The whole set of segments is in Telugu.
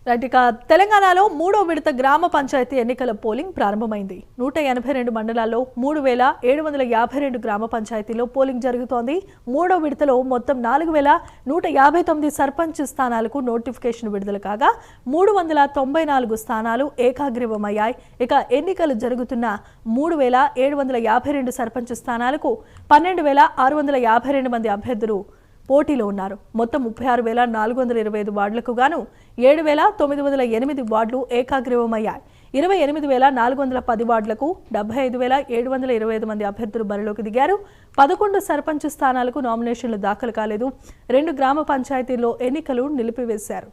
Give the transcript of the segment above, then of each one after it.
రైట్ ఇక తెలంగాణలో మూడో విడత గ్రామ పంచాయతీ ఎన్నికల పోలింగ్ ప్రారంభమైంది. 182 మండలాల్లో 3752 గ్రామ పంచాయతీలో పోలింగ్ జరుగుతోంది. మూడో విడతలో మొత్తం 4159 సర్పంచ్ స్థానాలకు నోటిఫికేషన్ విడుదల కాగా 394 స్థానాలు ఏకాగ్రీవమయ్యాయి. ఇక ఎన్నికలు జరుగుతున్న 3752 సర్పంచ్ స్థానాలకు 12652 మంది అభ్యర్థులు పోటీలో ఉన్నారు. మొత్తం 36425 వార్డులకు గాను 7908 వార్డులు ఏకాగ్రీవమయ్యాయి. 28410 వార్డులకు 75725 మంది అభ్యర్థులు బరిలోకి దిగారు. 11 సర్పంచ్ స్థానాలకు నామినేషన్లు దాఖలు కాలేదు. 2 గ్రామ పంచాయతీల్లో ఎన్నికలు నిలిపివేశారు.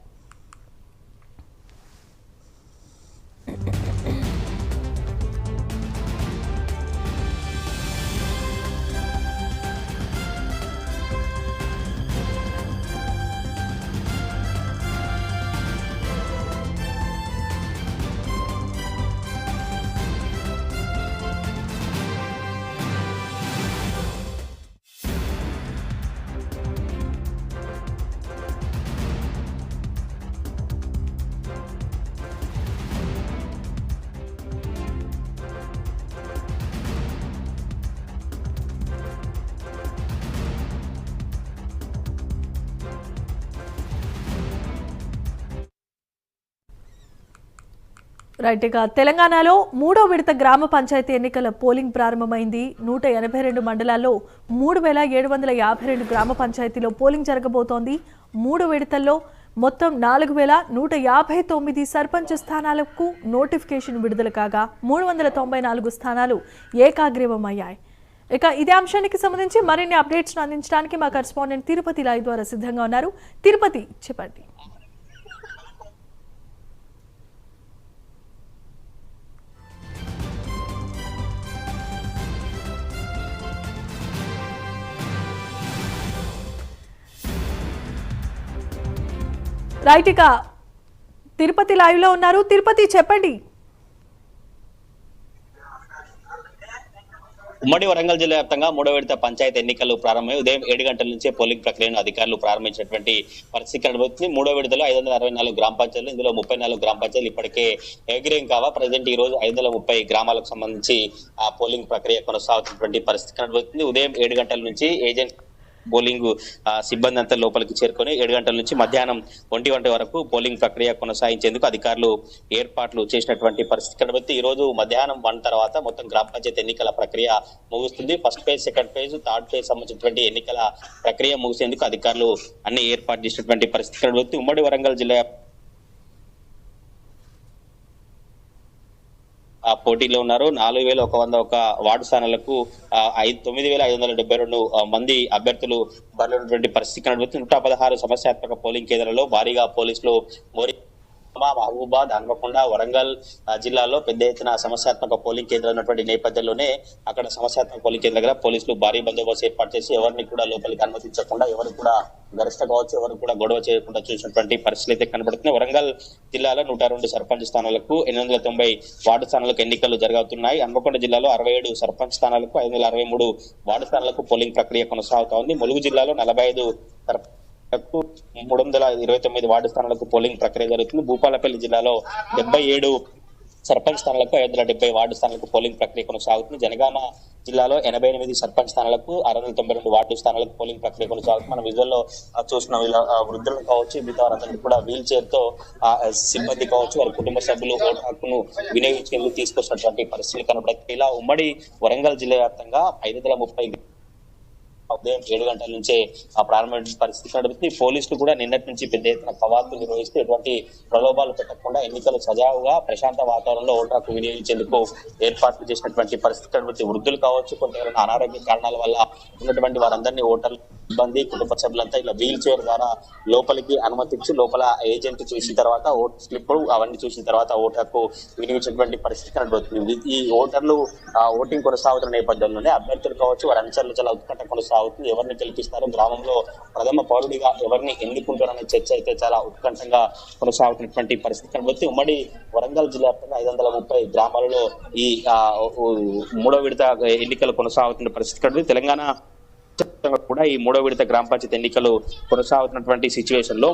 రైట్ ఇక తెలంగాణలో మూడో విడత గ్రామ పంచాయతీ ఎన్నికల పోలింగ్ ప్రారంభమైంది. 182 మండలాల్లో 3752 గ్రామ పంచాయతీలో పోలింగ్ జరగబోతోంది. మూడు విడతల్లో మొత్తం 4159 సర్పంచ్ స్థానాలకు నోటిఫికేషన్ విడుదల కాగా 394 స్థానాలు ఏకాగ్రీవమయ్యాయి. ఇక ఇదే అంశానికి సంబంధించి మరిన్ని అప్డేట్స్ అందించడానికి మా కరెస్పాండెంట్ తిరుపతి లైవ్ ద్వారా సిద్ధంగా ఉన్నారు. తిరుపతి, చెప్పండి. రైట్ ఇక తిరుపతి లైవ్ లో ఉన్నారు. తిరుపతి, చెప్పండి. ఉమ్మడి వరంగల్ జిల్లా వ్యాప్తంగా మూడో విడత పంచాయతీ ఎన్నికలు ప్రారంభమై ఉదయం 7 గంటల నుంచే పోలింగ్ ప్రక్రియను అధికారులు ప్రారంభించినటువంటి పరిస్థితి కనబడుతుంది. మూడో విడతలో 564 గ్రామ పంచాయతీలు, ఇందులో 34 గ్రామ పంచాయతీలు ఇప్పటికే ఏగ్రీయం కావా. ప్రజెంట్ ఈ రోజు 530 గ్రామాలకు సంబంధించి ఆ పోలింగ్ ప్రక్రియ కొనసాగుతున్నటువంటి పరిస్థితి కనబడుతుంది. ఉదయం 7 గంటల నుంచి ఏజెంట్ పోలింగ్ సిబ్బంది అంతా లోపలికి చేరుకొని 7 గంటల నుంచి మధ్యాహ్నం 1 గంట వరకు పోలింగ్ ప్రక్రియ కొనసాగించేందుకు అధికారులు ఏర్పాట్లు చేసినటువంటి పరిస్థితి కనబడుతుంది. ఈ రోజు మధ్యాహ్నం 1 తర్వాత మొత్తం గ్రామ పంచాయతీ ఎన్నికల ప్రక్రియ ముగుస్తుంది. First phase, second phase, third phase సంబంధించినటువంటి ఎన్నికల ప్రక్రియ ముగిసేందుకు అధికారులు అన్ని ఏర్పాటు చేసినటువంటి పరిస్థితి కనబడుతుంది. ఉమ్మడి వరంగల్ జిల్లా పోటీలో ఉన్నారు. 4101 వార్డు స్థానాలకు 9572 మంది అభ్యర్థులు బరిలోనటువంటి పరిస్థితి కనబడుతుంది. 116 సమస్యాత్మక పోలింగ్ కేంద్రాల్లో భారీగా పోలీసులు మహబూబాద్, హన్మకొండ, వరంగల్ జిల్లాలో పెద్ద ఎత్తున సమస్యాత్మక పోలింగ్ కేంద్రాలు ఉన్నటువంటి నేపథ్యంలోనే అక్కడ సమస్యాత్మక పోలింగ్ కేంద్రం దగ్గర పోలీసులు భారీ బందోబస్తు ఏర్పాటు చేసి ఎవరిని కూడా లోపలికి అనుమతించకుండా, ఎవరు కూడా గరిష్ట కావచ్చు, ఎవరు కూడా గొడవ చేయకుండా చూసినటువంటి పరిస్థితులు అయితే కనబడుతున్నాయి. వరంగల్ జిల్లాలో 102 సర్పంచ్ స్థానాలకు, 890 వార్డు స్థానాలకు ఎన్నికలు జరుగుతున్నాయి. హన్మకొండ జిల్లాలో 67 సర్పంచ్ స్థానాలకు, 563 వార్డు స్థానాలకు పోలింగ్ ప్రక్రియ కొనసాగుతా ఉంది. ములుగు జిల్లాలో 45 329 వార్డు స్థానాలకు పోలింగ్ ప్రక్రియ జరుగుతుంది. భూపాలపల్లి జిల్లాలో 77 సర్పంచ్ స్థానాలకు, 570 వార్డు స్థానాలకు పోలింగ్ ప్రక్రియ కొనసాగుతుంది. జనగామ జిల్లాలో 88 సర్పంచ్ స్థానాలకు, 692 వార్డు స్థానాలకు పోలింగ్ ప్రక్రియ కొనసాగుతుంది. మనం విజువల్లో చూసిన వృద్ధులు కావచ్చు, మిగతా వారందరికీ కూడా వీల్ చైర్ తో సిబ్బంది కావచ్చు, వారి కుటుంబ సభ్యులు ఓటు హక్కును వినియోగించేందుకు తీసుకొచ్చినటువంటి పరిస్థితులు కనబడుతుంది. ఇలా ఉమ్మడి వరంగల్ జిల్లా వ్యాప్తంగా 530 ఉదయం 7 గంటల నుంచే ప్రారంభమైన పరిస్థితి కనబడుతుంది. పోలీసులు కూడా నిన్నటి నుంచి పెద్ద ఎత్తున కవాతులు నిర్వహిస్తూ ఎటువంటి ప్రలోభాలు పెట్టకుండా ఎన్నికలు సజావుగా ప్రశాంత వాతావరణంలో ఓటు హక్కు వినియోగించేందుకు ఏర్పాట్లు చేసినటువంటి పరిస్థితి కనబడుతుంది. వృద్ధులు కావచ్చు, కొంతవరకు అనారోగ్య కారణాల వల్ల ఉన్నటువంటి వారందరినీ ఓటర్లు, సిబ్బంది, కుటుంబ సభ్యులంతా ఇలా వీల్ చైర్ ద్వారా లోపలికి అనుమతించి లోపల ఏజెంట్ చూసిన తర్వాత ఓటు స్లిప్ అవన్నీ చూసిన తర్వాత ఓటు హక్కు వినియోగించినటువంటి పరిస్థితి కనబడుతుంది. ఈ ఓటర్లు ఓటింగ్ కొనసాగుతున్న నేపథ్యంలోనే అభ్యర్థులు కావచ్చు, వారి అనుచరులు చాలా ఉత్కంఠ కొనసాగుతుంది. ఎవరిని గెలిపిస్తారు, గ్రామంలో ప్రథమ పౌరుడిగా ఎవరిని ఎన్నుకుంటారనే చర్చ అయితే చాలా ఉత్కంఠంగా కొనసాగుతున్నటువంటి పరిస్థితి కనబడుతుంది. ఉమ్మడి వరంగల్ జిల్లా 530 గ్రామాలలో ఈ మూడో విడత ఎన్నికలు కొనసాగుతున్న పరిస్థితి కనబడుతుంది. తెలంగాణ కూడా ఈ మూడో విడత గ్రామ పంచాయతీ ఎన్నికలు కొనసాగుతున్నటువంటి సిచ్యువేషన్ లో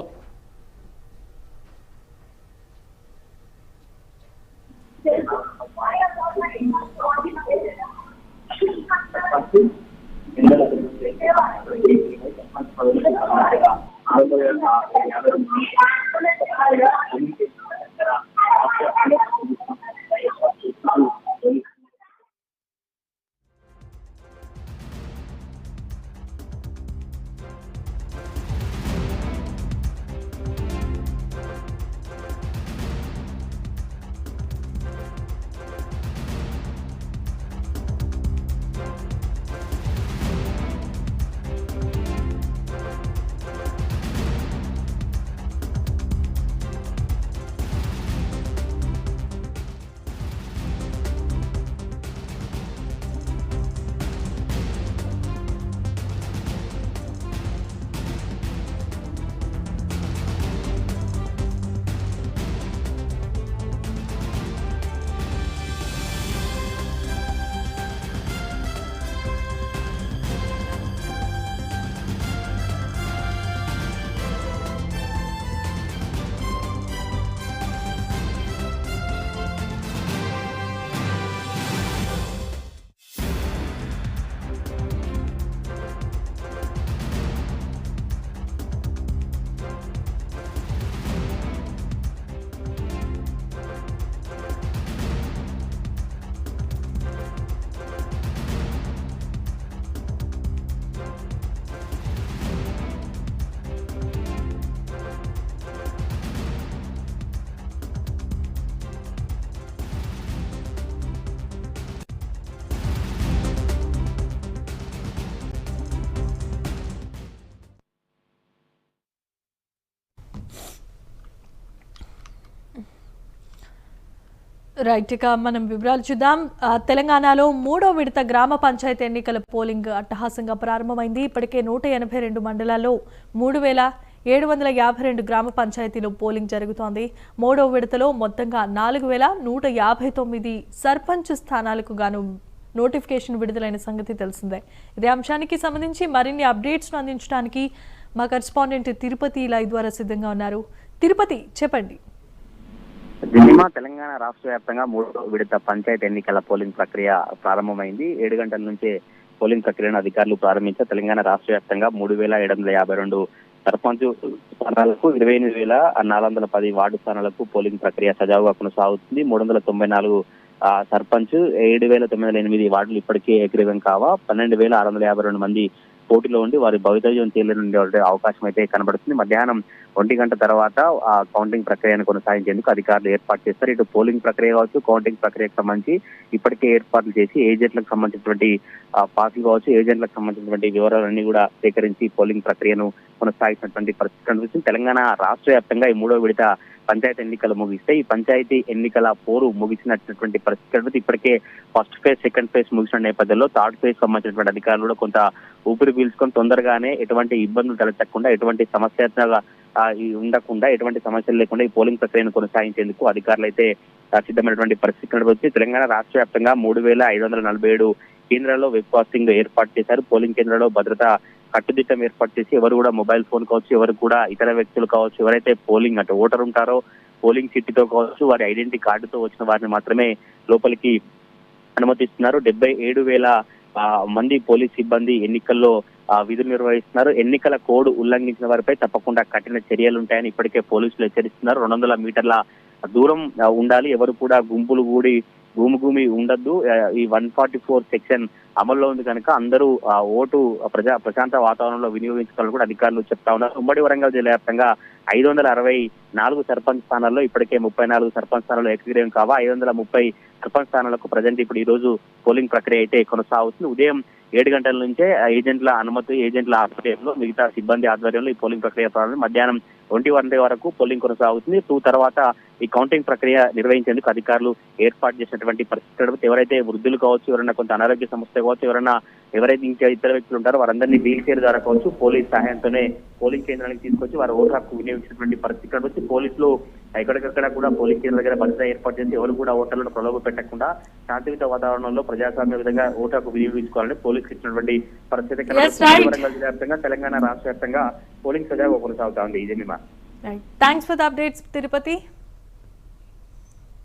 రైట్, ఇక మనం వివరాలు చూద్దాం. తెలంగాణలో 3వ విడత గ్రామ పంచాయతీ ఎన్నికల పోలింగ్ అట్టహాసంగా ప్రారంభమైంది. ఇప్పటికే 182 మండలాల్లో 3752 గ్రామ పంచాయతీలో పోలింగ్ జరుగుతోంది. 3వ విడతలో మొత్తంగా 4159 సర్పంచ్ స్థానాలకు గాను నోటిఫికేషన్ విడుదలైన సంగతి తెలిసిందే. ఇదే అంశానికి సంబంధించి మరిన్ని అప్డేట్స్ను అందించడానికి మా కరెస్పాండెంట్ తిరుపతి లైవ్ ద్వారా సిద్ధంగా ఉన్నారు. తిరుపతి, చెప్పండి. తెలంగాణ రాష్ట్ర వ్యాప్తంగా 3వ విడత పంచాయతీ ఎన్నికల పోలింగ్ ప్రక్రియ ప్రారంభమైంది. 7 గంటల నుంచే పోలింగ్ ప్రక్రియను అధికారులు ప్రారంభించారు. తెలంగాణ రాష్ట్ర వ్యాప్తంగా 3752 సర్పంచ్ స్థానాలకు 28410 వార్డు స్థానాలకు పోలింగ్ ప్రక్రియ సజావుగా కొనసాగుతుంది. 394 సర్పంచ్, 7908 వార్డులు ఇప్పటికే ఏకగ్రీవం కావా. 12652 మంది పోటీలో ఉండి వారి భవితవ్యం తేలిన అవకాశం అయితే కనబడుతుంది. మధ్యాహ్నం 1 గంట తర్వాత ఆ కౌంటింగ్ ప్రక్రియను కొనసాగించేందుకు అధికారులు ఏర్పాటు చేస్తారు. ఇటు పోలింగ్ ప్రక్రియ కావచ్చు, కౌంటింగ్ ప్రక్రియకు సంబంధించి ఇప్పటికే ఏర్పాట్లు చేసి ఏజెంట్లకు సంబంధించినటువంటి పాసులు కావచ్చు, ఏజెంట్లకు సంబంధించినటువంటి వివరాలన్నీ కూడా సేకరించి పోలింగ్ ప్రక్రియను కొనసాగించినటువంటి పరిస్థితి కనిపిస్తుంది. తెలంగాణ రాష్ట్ర వ్యాప్తంగా ఈ 3వ విడత పంచాయతీ ఎన్నికలు ముగిస్తే ఈ పంచాయతీ ఎన్నికల పోరు ముగిసినటువంటి పరిస్థితి కనిపిస్తుంది. ఇప్పటికే ఫస్ట్ ఫేజ్, సెకండ్ ఫేజ్ ముగిసిన నేపథ్యంలో థర్డ్ ఫేజ్ సంబంధించినటువంటి అధికారులు కూడా కొంత ఊపిరి పీల్చుకొని తొందరగానే ఎటువంటి ఇబ్బందులు తలెత్తకుండా, ఎటువంటి సమస్యాత్మక ఉండకుండా, ఎటువంటి సమస్యలు లేకుండా ఈ పోలింగ్ ప్రక్రియను కొనసాగించేందుకు అధికారులు అయితే సిద్ధమైనటువంటి పరిస్థితి కనబడుతుంది. తెలంగాణ రాష్ట్ర వ్యాప్తంగా 3547 కేంద్రాల్లో వెబ్ కాస్టింగ్ ఏర్పాటు చేశారు. పోలింగ్ కేంద్రాల్లో భద్రత కట్టుదిట్టం ఏర్పాటు చేసి ఎవరు కూడా మొబైల్ ఫోన్ కావచ్చు, ఎవరు కూడా ఇతర వ్యక్తులు కావచ్చు, ఎవరైతే పోలింగ్ అంటే ఓటర్ ఉంటారో పోలింగ్ చిట్టితో కావచ్చు, వారి ఐడెంటిటీ కార్డుతో వచ్చిన వారిని మాత్రమే లోపలికి అనుమతిస్తున్నారు. 77,000 మంది పోలీస్ సిబ్బంది ఎన్నికల్లో విధులు నిర్వహిస్తున్నారు. ఎన్నికల కోడ్ ఉల్లంఘించిన వారిపై తప్పకుండా కఠిన చర్యలు ఉంటాయని ఇప్పటికే పోలీసులు హెచ్చరిస్తున్నారు. 200 మీటర్ల దూరం ఉండాలి, ఎవరు కూడా గుంపులు కూడి భూమి ఉండద్దు. ఈ 144 సెక్షన్ అమల్లో ఉంది కనుక అందరూ ఓటు ప్రశాంత వాతావరణంలో వినియోగించుకోవాలని కూడా అధికారులు చెప్తా ఉన్నారు. ఉమ్మడి వరంగల్ జిల్లా వ్యాప్తంగా 564 సర్పంచ్ స్థానాల్లో ఇప్పటికే 34 సర్పంచ్ స్థానాల్లో ఏకగ్రీవం కావా. 530 సర్పంచ్ స్థానాలకు ప్రజెంట్ ఇప్పుడు ఈ రోజు పోలింగ్ ప్రక్రియ అయితే కొనసాగుతుంది. ఉదయం 7 గంటల నుంచే ఏజెంట్ల అనుమతి, ఏజెంట్ల ఆధ్వర్యంలో, మిగతా సిబ్బంది ఆధ్వర్యంలో ఈ పోలింగ్ ప్రక్రియ ప్రారంభం. మధ్యాహ్నం 1 గంట వరకు పోలింగ్ కొనసాగుతుంది. తర్వాత ఈ కౌంటింగ్ ప్రక్రియ నిర్వహించేందుకు అధికారులు ఏర్పాటు చేసినటువంటి పరిస్థితి. ఎవరైతే వృద్ధులు కావచ్చు, ఎవరైనా కొంత అనారోగ్య సమస్య కావచ్చు, ఎవరైతే ఇంకా ఇతర వ్యక్తులు ఉంటారో వారందరినీ వీల్ చైర్ ద్వారా కావచ్చు పోలీస్ సహాయంతోనే పోలింగ్ కేంద్రానికి తీసుకొచ్చి వారి ఓటు హక్కు వినియోగించినటువంటి పరిస్థితి వచ్చి పోలీసులు ఎక్కడికక్కడ కూడా పోలింగ్ కేంద్రం దగ్గర భద్రత ఏర్పాటు చేసి ఎవరు కూడా ఓటర్లను ప్రలోభ పెట్టకుండా శాంతియుత వాతావరణంలో ప్రజాస్వామ్య విధంగా ఓటు హక్కు వినియోగించుకోవాలని పోలీసులు ఇచ్చినటువంటి పరిస్థితి వరంగల్ జిల్లా వ్యాప్తంగా, తెలంగాణ రాష్ట్ర వ్యాప్తంగా పోలింగ్ సజావుగా కొనసాగుతా ఉంది. ఇదే thanks for the updates Tirupati.